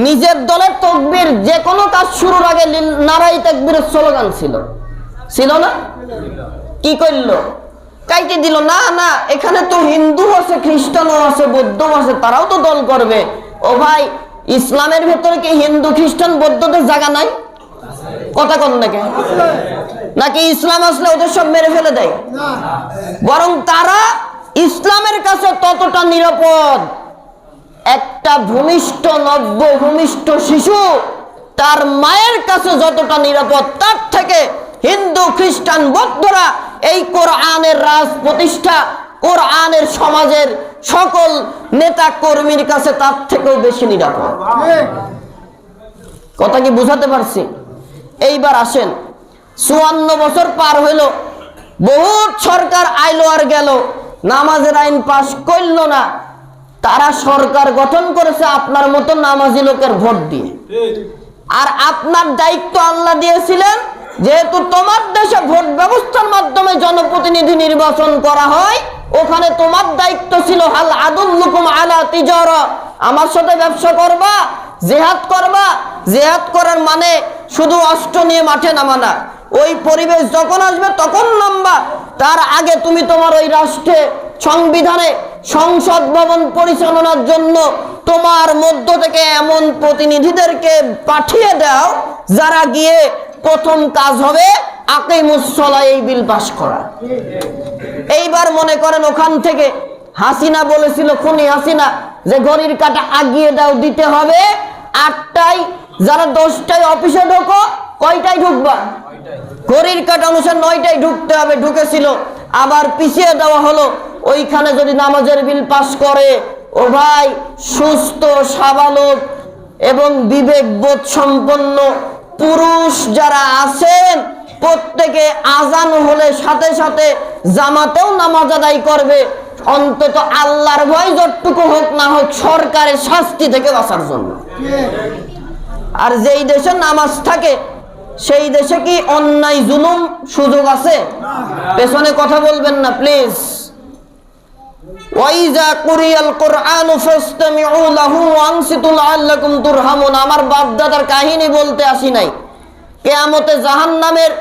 নিজের দলের তাকবীর, যে কোনো কাজ শুরুর আগে নারায়ে তাকবীরের স্লোগান ছিল না? কি করলো? কাইতে দিল। না না, এখানে তো হিন্দু আছে, খ্রিস্টানও আছে, বৌদ্ধ আছে, তারাও তো দল করবে। ও ভাই, ইসলামের ভেতরে কি হিন্দু খ্রিস্টান বৌদ্ধদের জায়গা নাই? কথা কন নাকি? নাকি ইসলাম আসলে ওদের সব মেরে ফেলে দেয়? বরং তারা ইসলামের কাছে ততটা নিরাপদ। একটা ভূমিষ্ঠ, নব্য ভূমিষ্ঠ শিশু তার মায়ের কাছে যতটা নিরাপদ, তার থেকে হিন্দু খ্রিস্টান বৌদ্ধরা এই কোরআনের রাজ প্রতিষ্ঠা, কোরআনের সমাজের সকল নেতা কর্মীর কাছে তার থেকেও বেশি নিরাপদ। কথা কি বুঝাতে পারছি? এইবার আসেন, 54 বছর পার হইল, বহুত সরকার আইলো আর গেল, নামাজের আইন পাস করল না। তারা সরকার গঠন করেছে আপনার মতো নামাজি লোকের ভোট দিয়ে। আর আপনার দায়িত্ব আল্লাহ দিয়েছিলেন, যেহেতু তোমার দেশে ভোট ব্যবস্থার মাধ্যমে জনপ্রতিনিধি নির্বাচন করা হয়, ওখানে তোমার দায়িত্ব ছিল হাল আদুল্লুকুম আলা তিজারা, আমার সাথে ব্যবসা করবা, জিহাদ করবা। জিহাদ করার মানে শুধু অস্ত্র নিয়ে মাঠে নামা না, ওই পরিবেশ যখন আসবে তখন নামবা। তার আগে তুমি তোমার ওই রাষ্ট্রে, সংবিধানে, সংসদ ভবন পরিচালনার জন্য তোমার মধ্য থেকে এমন প্রতিনিধিদেরকে পাঠিয়ে দাও যারা গিয়ে প্রথম কাজ হবে আকিমুস সালাহ, এই বিল পাস করা। এইবার মনে করেন ওখান থেকে হাসিনা বলেছিল, খুনি হাসিনা, যে ঘড়ির কাঁটা আগিয়ে দাও, দিতে হবে 8টায়, যারা 10টায় অফিসে ঢোকো, কয়টায় ঢুকবা? ঘড়ির কাঁটা অনুসারে 9টায় ঢুকতে হবে, ঢুকেছিল, আবার পিছিয়ে দেওয়া হলো। ওইখানে যদি নামাজের বিল পাস করে, ও ভাই, সুস্থ সাবালক এবং বিবেকবোধ সম্পন্ন পুরুষ যারা আছেন, প্রত্যেকে আজান হলে সাথে সাথে জামাতেও নামাজ আদায় করবে, অন্তত আল্লাহর ভয় যতটুকু হোক না হোক সরকারের শাস্তি থেকে বাঁচার জন্য। আর যেই দেশে নামাজ থাকে সেই দেশে কি অন্যায় জুলুম সুযোগ আছে? পেছনে কথা বলবেন না প্লিজ। ওয়াইজা কুরিয়াল কুরআনু ফাসতামিউ লাহু ওয়ানসিতু লাআল্লাকুম তুরহামুন। আমার বাপ দাদার কাহিনী বলতে আসি নাই। কিয়ামতে জাহান্নামের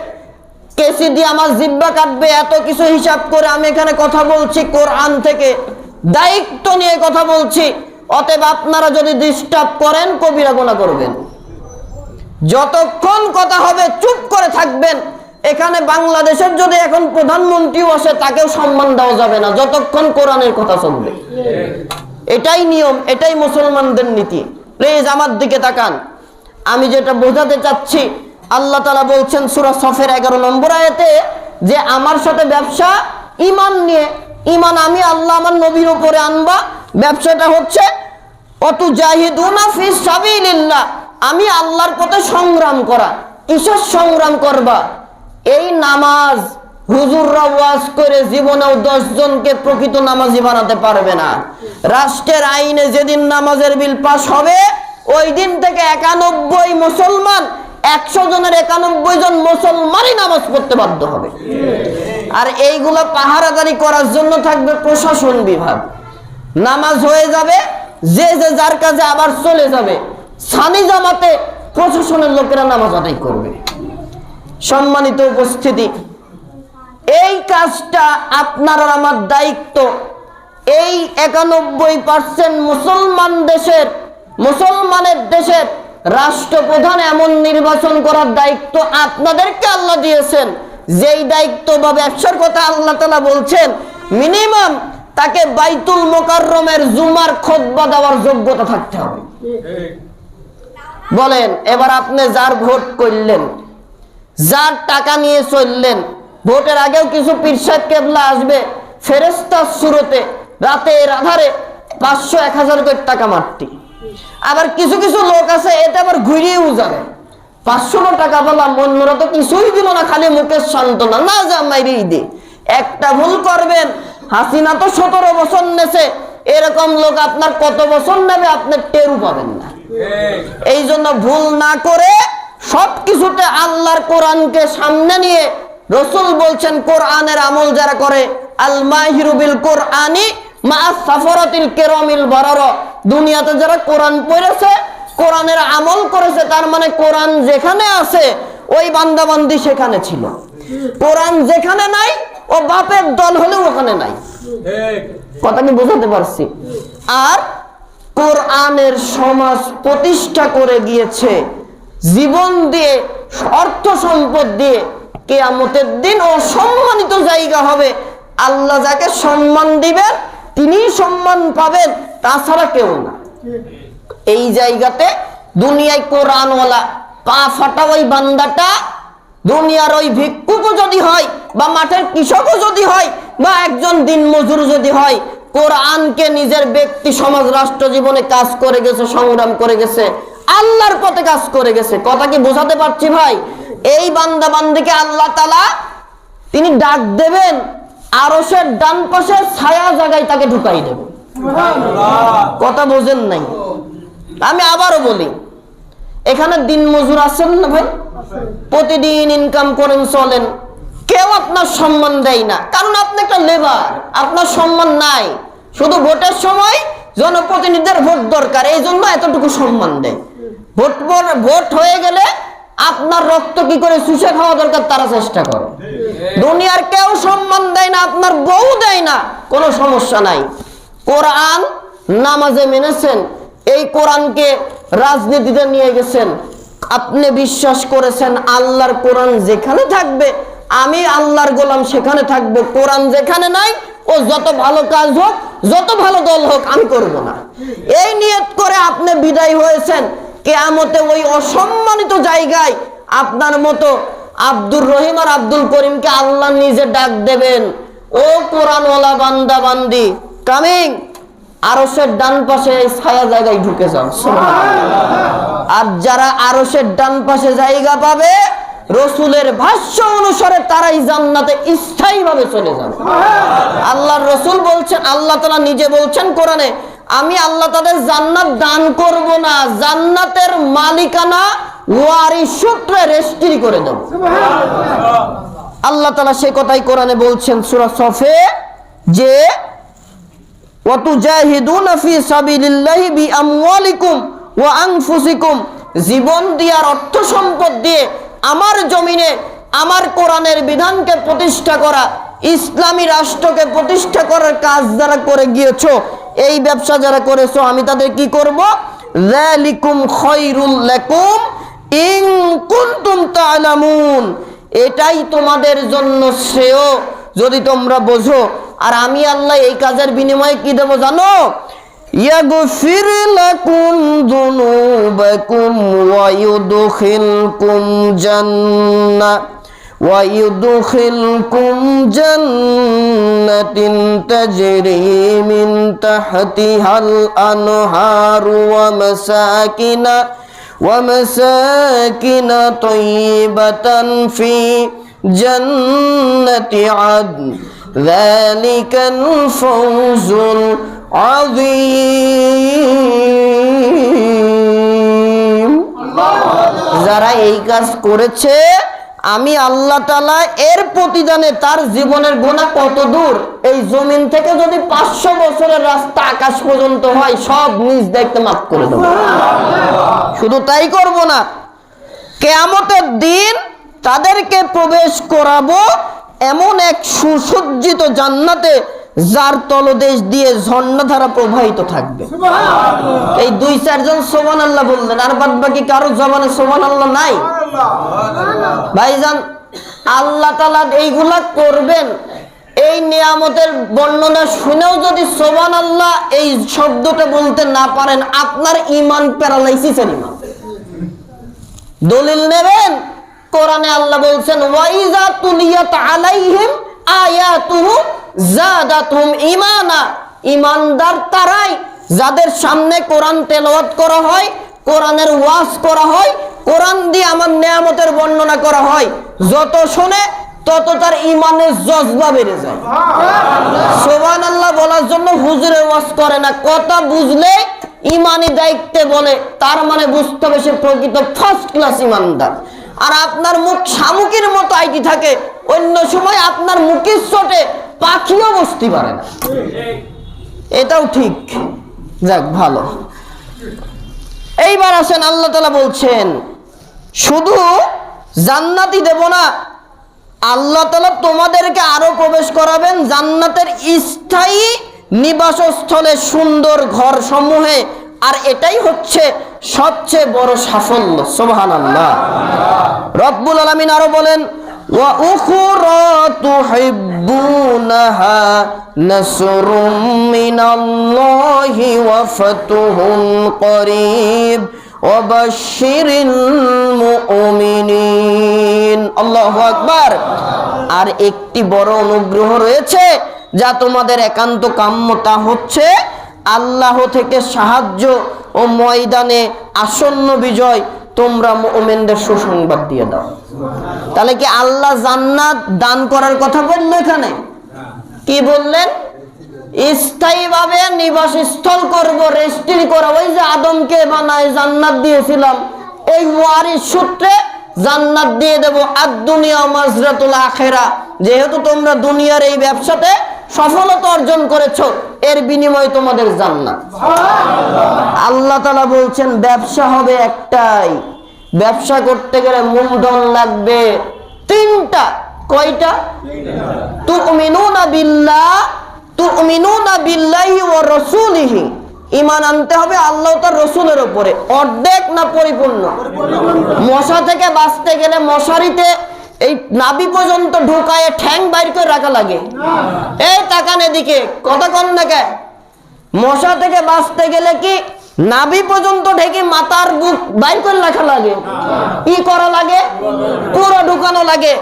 কেসি দিয়ে আমার জিহ্বা কাটবে, এত কিছু হিসাব করে আমি এখানে কথা বলছি কোরআন থেকে, দায়িত্ব নিয়ে কথা বলছি। অতএব আপনারা যদি ডিস্টার্ব করেন কবিরা গুনাহ করবেন। যতক্ষণ কথা হবে চুপ করে থাকবেন। এখানে বাংলাদেশের যদি এখন প্রধানমন্ত্রীও আসে, তাকেও সম্মান দেওয়া যাবে না যতক্ষণ কোরআনের কথা চলবে। এটাই নিয়ম, এটাই মুসলমানদের নীতি। প্লিজ আমার দিকে তাকান। আমি যেটা বোঝাতে চাচ্ছি, আল্লাহ তাআলা বলছেন সূরা সফের 11 নম্বর আয়াতে যে আমার সাথে ব্যবসা ঈমান নিয়ে, ঈমান আমি আল্লাহ আমার নবীর উপরে আনবা। ব্যবসাটা হচ্ছে অতুজাহিদুনা ফিস সাবিলিল্লাহ, আমি আল্লাহর পথে সংগ্রাম করা। কিসের সংগ্রাম করবা? এই নামাজ হুজুররা ওয়াজ করে জীবনেও 10 জনকে প্রকৃত নামাজি বানাতে পারবে না। রাষ্ট্রের আইনে যেদিন নামাজের বিল পাস হবে, ওই দিন থেকে 91 মুসলমান, 100 জনের 91 জন মুসলমানই নামাজ পড়তে বাধ্য হবে। আর এইগুলো পাহারাদারি করার জন্য থাকবে প্রশাসন বিভাগ। নামাজ হয়ে যাবে, যে যে যার কাজে আবার চলে যাবে। সানি জামাতে প্রশাসনের লোকেরা নামাজ আদায় করবে। সম্মানিত উপস্থিতি, এই কাজটা আপনার আর আমার দায়িত্ব। এই 91% মুসলমানের দেশের রাষ্ট্রপ্রধান এমন নির্বাচন করার দায়িত্ব আপনাদেরকে আল্লাহ দিয়েছেন। যেই দায়িত্ব বা ব্যবসার কথা আল্লাহ তাআলা বলছেন, মিনিমাম তাকে বাইতুল মুকাররমের জুমার খুতবা দেওয়ার যোগ্যতা থাকতে হবে। বলেন, এবার আপনি যার ভোট করলেন, যার টাকা নিয়ে চললেন, ভোটের আগেও কিছু পীর সাহেব কেবলা আসবে ফেরেশতার সুরতে, রাতের আধারে 500-1000 করে টাকা মারতি। আবার কিছু কিছু লোক আছে এটা আবার ঘুরিয়েও যাবে, 500 টাকা বললাম, অন্যরা তো কিছুই দিল না, খালি মুখের সান্ত্বনা, না যা মাইরেই দে। একটা ভুল করবেন, হাসিনা তো 17 বছর নেছে, এরকম লোক আপনার কত বছর নেবে আপনি টেরও পাবেন না। এই জন্য ভুল না করে সবকিছুতে আল্লাহর কোরআনকে সামনে নিয়ে, রাসূল বলছেন কোরআনের আমল যারা করে, আল মাহিরু বিল কোরআনি মা সাফরাতিল কিরামিল বারারা, দুনিয়াতে যারা কোরআন পড়েছে, কোরআনের আমল করেছে, তার মানে কোরআন যেখানে আছে ওই বান্দাবান্দি সেখানে ছিল। কোরআন যেখানে নাই, ও বাপের দল হলেও ওখানে নাই। কথা কি বোঝাতে পারছি? আর কোরআনের সমাজ প্রতিষ্ঠা করে গিয়েছে জীবন দিয়ে, অর্থ সম্পদ দিয়ে। কিয়ামতের দিন অসম্মানিত জায়গা হবে। আল্লাহ যাকে সম্মান দিবেন তিনি সম্মান পাবেন, তাছাড়া কেউ না। এই জায়গাতে দুনিয়ায় কোরআনওয়ালা পা ফাটা ওই বান্দাটা দুনিয়ার ওই ভিক্ষুকও যদি হয়, বা মাঠের কৃষকও যদি হয়, বা একজন দিনমজুর যদি হয়, কোরআনকে নিজের ব্যক্তি সমাজ রাষ্ট্র জীবনে কাজ করে গেছে, সংগ্রাম করে গেছে, আল্লাহর পথে কাজ করে গেছে। কথা কি বোঝাতে পারছি ভাই? এই বান্দা বান্দিকে আল্লাহ তাআলা তিনি ডাক দেবেন, আরশের ডান পাশে ছায়া জায়গায় তাকে ঢুকাই দেবেন। কথা বোঝেন নাই? আমি আবারও বলি, এখানে দিনমজুর আছেন না ভাই? প্রতিদিন ইনকাম করেন, চলেন, কেউ আপনার সম্মান দেয় না, কারণ আপনি একটা লেবার, আপনার সম্মান নাই। শুধু ভোটের সময় জনপ্রতিনিধিদের ভোট দরকার, এই জন্য এতটুকু সম্মান দেয়। ভোট হয়ে গেলে আপনার রক্ত কি করে চুষে খাওয়া দরকার তারা চেষ্টা করে। দুনিয়ার কেউ সম্মান দেয় না, আপনার বউ দেয় না, কোনো সমস্যা নাই। কোরআন নামাজে মেনেছেন, এই কোরআনকে রাজনীতিতে নিয়ে গেছেন, আপনি বিশ্বাস করেছেন আল্লাহর কোরআন যেখানে থাকবে আমি আল্লাহর গোলাম সেখানে থাকবো, কোরআন যেখানে নাই ও যত ভালো কাজ হোক, যত ভালো দল হোক, আমি করব না। এই নিয়ত করে আপনি বিদায় হয়েছেন, কিয়ামতে ওই অসম্মানিত জায়গায় আপনার মতো আব্দুর রহিম আর আব্দুল করিমকে আল্লাহ নিজে ডাক দেবেন, ও কোরআনওয়ালা বান্দা বান্দি কামিং, আরশের ডান পাশে এই ছায়া জায়গায় ঢুকে যান। আর যারা আরশের ডান পাশে জায়গা পাবে রসুলের ভাষ্য অনুসারে তারাই জান্নাতে স্থায়ীভাবে চলে যাবে। আল্লাহর রসুল বলছেন, আল্লাহ তাআলা নিজে বলছেন কোরআনে, আমি আল্লাহ তাদের জান্নাত দান করব না, জান্নাতের মালিকানা ওয়ারিশ সূত্রে রেজিস্ট্রি করে দেব। আল্লাহ তাআলা সেই কথাই কোরআনে বলছেন সূরা সফে যে ওয়াতুজাহিদুনা ফি সাবিলিল্লাহি বিআমওয়ালিকুম ওয়া আনফুসিকুম, জীবন দিয়ে আর অর্থ সম্পদ দিয়ে আমার জমিনে আমার কোরআনের বিধানকে প্রতিষ্ঠা করা, ইসলামী রাষ্ট্রকে প্রতিষ্ঠা করার কাজ যারা করে গিয়েছো, এই ব্যবসা যারা করেছো, আমি তাদের কি করব? যালিকুম খায়রুল লাকুম ইন কুনতুম তা'লামুন, এটাই তোমাদের জন্য শ্রেয় যদি তোমরা বোঝো। আর আমি আল্লাহ এই কাজের বিনিময়ে কি দেব জানো? ইয়াগফির লাকুম যুনুবাকুম ওয়া ইউদখিলকুম জান্নাতিন তাজরি মিন তাহতিহাল আনহারু ওয়া মাসাকিনা তাইয়িবাতান ফি জান্নাতি আদন, যালিকাল ফাওজুল আযীম। যারা এই কাজ করেছে আমি আল্লাহ তাআলা এর প্রতিদানে তার জীবনের গুনাহ কত দূর, এই জমিন থেকে যদি 500 বছরের রাস্তা আকাশ পর্যন্ত হয়, সব নিজ দায়িত্বে মাফ করে দেব। শুধু তাই করব না, কিয়ামতের দিন তাদেরকে প্রবেশ করাবো এমন এক সুসজ্জিত জান্নাতে যার তলদেশ দিয়ে ঝর্ণাধারা প্রবাহিত থাকবে। এই 2-4 জন সুবহানাল্লাহ বললেন, আর বাদ বাকি কারো জবানে সুবহানাল্লাহ নাই। ভাইজান, আল্লাহ তাআলা এইগুলা করবেন, এই নিয়ামতের বর্ণনা শুনেও যদি সুবহানাল্লাহ এই শব্দটা বলতে না পারেন, আপনার ঈমান প্যারালাইসিসের ঈমান। দলিল নেবেন, কোরআনে আল্লাহ বলছেন ওয়াইজা তুলিয়াত আলাইহিম আয়াতুহু যাদাতুহুম ঈমানা, ঈমানদার তারাই যাদের সামনে কোরআন তেলাওয়াত করা হয়, কোরআনের ওয়াজ করা হয়, কোরআন দিয়ে আমার নিয়ামতের বর্ণনা করা হয়, যত শুনে তত তার ঈমানের জজবা বেড়ে যায়। সুবহানাল্লাহ বলার জন্য হুজুরের ওয়াজ করে না, কথা বুঝলে ঈমানি দায়িত্বে বলে, তার মানে বুঝতে হবে সে প্রকৃত ফার্স্ট ক্লাস ঈমানদার। আর আপনার মুখ শামুকের মতো আইটি থাকে, অন্য সময় আপনার মুখের চোটে পাখিও বসতে পারে না, এটাও ঠিক। যাক ভালো। এইবার আসেন, আল্লাহ তাআলা বলছেন শুধু জান্নাতই দেব না, আল্লাহ তাআলা তোমাদেরকে আরো প্রবেশ করাবেন জান্নাতের স্থায়ী নিবাসস্থলে, সুন্দর ঘর সমূহে। আর এটাই হচ্ছে সবচেয়ে বড় সাফল্য। সুবহানাল্লাহ। রব্বুল আলামিন আরো বলেন ওয়া উখরা তুহিব্বুনাহা নাসরুম মিনাল্লাহি ওয়া ফাতুহুন করিব ওয়া বাশশিরিল মুমিনিন। আল্লাহু আকবার। আর একটি বড় অনুগ্রহ রয়েছে যা তোমাদের একান্ত কাম্য, তা হচ্ছে আল্লাহ থেকে সাহায্য ও ময়দানে আসন্ন বিজয় তোমরা মুমিনদের সুসংবাদ দিয়ে দাও। তাহলে কি আল্লাহ জান্নাত দান করার কথা বললো? এখানে কি বললেন? স্থায়ীভাবে নিবাসস্থল করব, রেজিস্ট্রি করা। ওই যে আদমকে বানায় জান্নাত দিয়েছিলাম, এই ওয়ারিশ সূত্রে জান্নাত দিয়ে দেব। আদ-দুনিয়া মাজরাতুল আখিরা, যেহেতু তোমরা দুনিয়ার এই ব্যবসাতে সফলতা অর্জন করেছো, এর বিনিময়ে তোমাদের জান্নাত। আল্লাহ তাআলা বলছেন ব্যবসা হবে একটাই, ব্যবসা করতে গেলে মূলধন লাগবে 3টা। কয়টা? তুমিনুনা বিল্লাহি ওয়া রাসূলিহি, ঈমান আনতে হবে আল্লাহ ও তার রাসূলের উপরে। অর্ধেক না পরিপূর্ণ? মশা থেকে বাঁচতে গেলে মশারিতে এই নাভি পর্যন্ত ঢুকায় ঠ্যাং বাইর করে রাখা লাগে। এই তাকান এদিকে, কথা কন না কে? মশা থেকে বাঁচতে গেলে কি নাভি পর্যন্ত ঢেকে মাথার বুক বাইর করে রাখা লাগে? কি করা লাগে? পুরো ঢুকানো লাগে।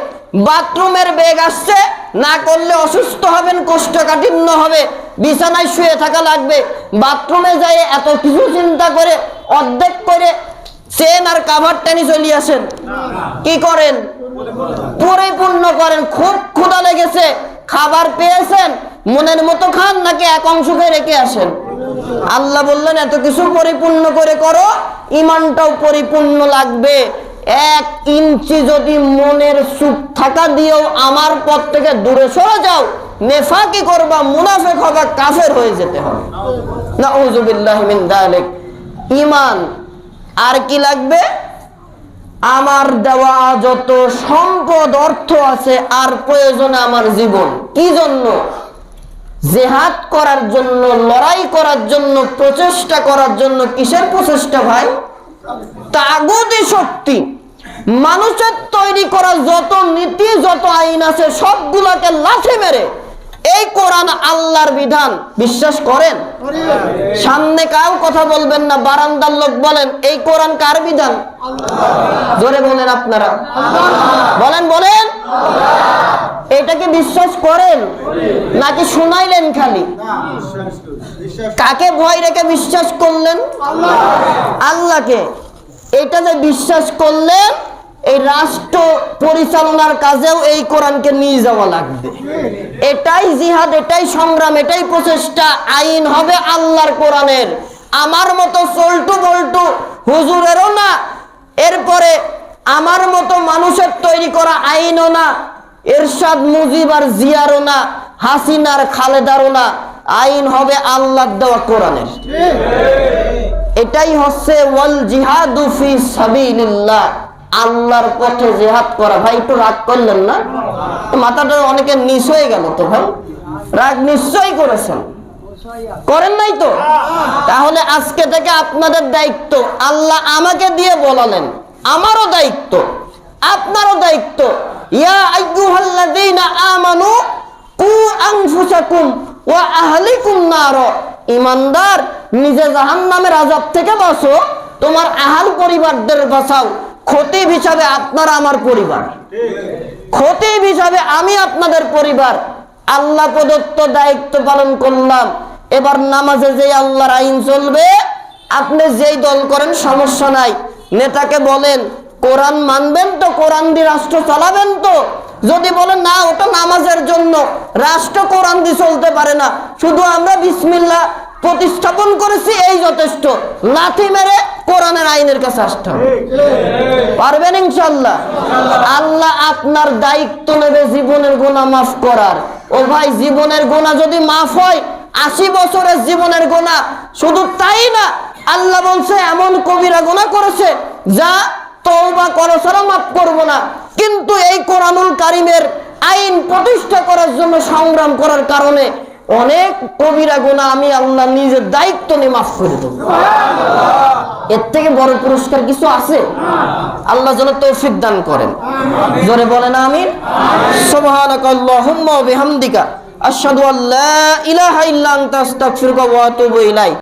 বাথরুমের বেগ আসছে, না করলে অসুস্থ হবেন, কোষ্ঠকাঠিন্য হবে, বিছানায় শুয়ে থাকা লাগবে। বাথরুমে যাই এত কিছু চিন্তা করে অর্ধেক করে চেন আর কাভার টেনে চলে আসেন। কি করেন? পরিপূর্ণ করেন। খুব ক্ষুধা লেগেছে, খাবার পেয়েছেন, মনের মতো খান নাকি এক অংশকে রেখে আসেন? আল্লাহ বললেন এত কিছু পরিপূর্ণ করে করো, ইমানটাও পরিপূর্ণ লাগবে। 1 ইঞ্চি যদি মনের সুখ থাকা দিয়েও আমার পথ থেকে দূরে সরে যাও, নেফাকি করবা, মুনাফিক হবা, কাফের হয়ে যেতে হবে। নাউযুবিল্লাহি মিন যালিক। ঈমান আর কি লাগবে? আমার দেওয়া যত সম্পদ অর্থ আছে আর প্রয়োজনে আমার জীবন। কি জন্য? জিহাদ করার জন্য, লড়াই করার জন্য, প্রচেষ্টা করার জন্য। কিসের প্রচেষ্টা ভাই? তাগুতি শক্তি। মানুষের তৈরি করা যত নীতি, যত আইন আছে সবগুলোকে লাথি মেরে এই কোরআন আল্লাহর বিধান বিশ্বাস করেন? সামনে কাউ কথা বলবেন না, বারান্দার লোক বলেন এই কোরআন কার বিধান? জোরে বলেন আপনারা, বলেন বলেন। এটাকে বিশ্বাস করেন নাকি শুনাইলেন খালি? কাকে ভয় রেখে বিশ্বাস করলেন? আল্লাহকে। এটা যে বিশ্বাস করলেন, এই রাষ্ট্র পরিচালনার কাজেও এই কোরআনকে নিয়ে যাওয়া লাগবে। এটাই জিহাদ, এটাই সংগ্রাম, এটাই প্রচেষ্টা। আইন হবে আল্লাহর কোরআনের, আমার মতো চল্টু বল্টু হুজুরেরও না, এরপরে আমার মতো মানুষের তৈরি করা আইনও না, এরশাদ মুজিব আর জিয়ারও না, হাসিনার খালেদারও না। আইন হবে আল্লাহর দেওয়া কোরআনের। এটাই হচ্ছে ওয়াল জিহাদু ফি সাবিলিল্লাহ, আল্লাহর পথে জিহাদ করা। ভাই একটু রাগ করলেন না? মাথাটা অনেকের নিচ হয়ে গেল তো ভাই। রাগ নিশ্চয়ই করেছেন, করেন নাই তো? তাহলে আজকে থেকে আপনাদের দায়িত্ব, আল্লাহ আমাকে দিয়ে বলালেন, আমারও দায়িত্ব, আপনারও দায়িত্ব। ইয়া আইয়ুহাল্লাযীনা আমানু কু আনফুসাকুম ওয়া আহলিকুম নার। ঈমানদার, নিজে জাহান্নামের আযাব থেকে বাঁচো, তোমার আহল পরিবারদের বাঁচাও। খতিব হিসাবে আপনারা আমার পরিবার, খতিব হিসাবে আমি আপনাদের পরিবার। আল্লাহ প্রদত্ত দায়িত্ব পালন করলাম। এবার নামাজে যে আল্লাহর আইন চলবে, আপনি যেই দল করেন সমস্যা নাই। নেতাকে বলেন কোরআন মানবেন তো, কোরআন দিয়ে রাষ্ট্র চালাবেন তো। যদি বলেন না ওটা নামাজের জন্য, রাষ্ট্র কোরআন দিয়ে চলতে পারে না, শুধু আমরা বিসমিল্লাহ প্রতিস্থাপন করেছি এই যথেষ্ট, লাথি মেরে কোরআনের আইনের কাছে আসতে হবে। পারবেন ইনশাআল্লাহ? আল্লাহ আপনার দায়িত্ব নেবে জীবনের গুনাহ মাফ করার। ও ভাই, জীবনের গুনাহ যদি মাফ হয়, 80 বছরের জীবনের গুনাহ, শুধু তাই না, আল্লাহ বলছে এমন কবিরা গুনাহ করেছে যা তওবা করা ছাড়া মাফ করব না। কিন্তু এই কোরআনুল কারীমের আইন প্রতিষ্ঠা করার জন্য সংগ্রাম করার কারণে অনেক কবিরা গুনাহ আমি আল্লাহ নিজের দায়িত্ব নিয়ে মাফ করে দেব। এর থেকে বড় পুরস্কার কিছু আছে? আল্লাহ যেন তৌফিক দান করেন। জোরে বলেন আমিন। সুবহানাকাল্লাহুম্মা ওয়া বিহামদিকা আশহাদু আল্লা ইলাহা ইল্লা আনতা আস্তাগফিরুকা ওয়া আতুবু ইলাইক।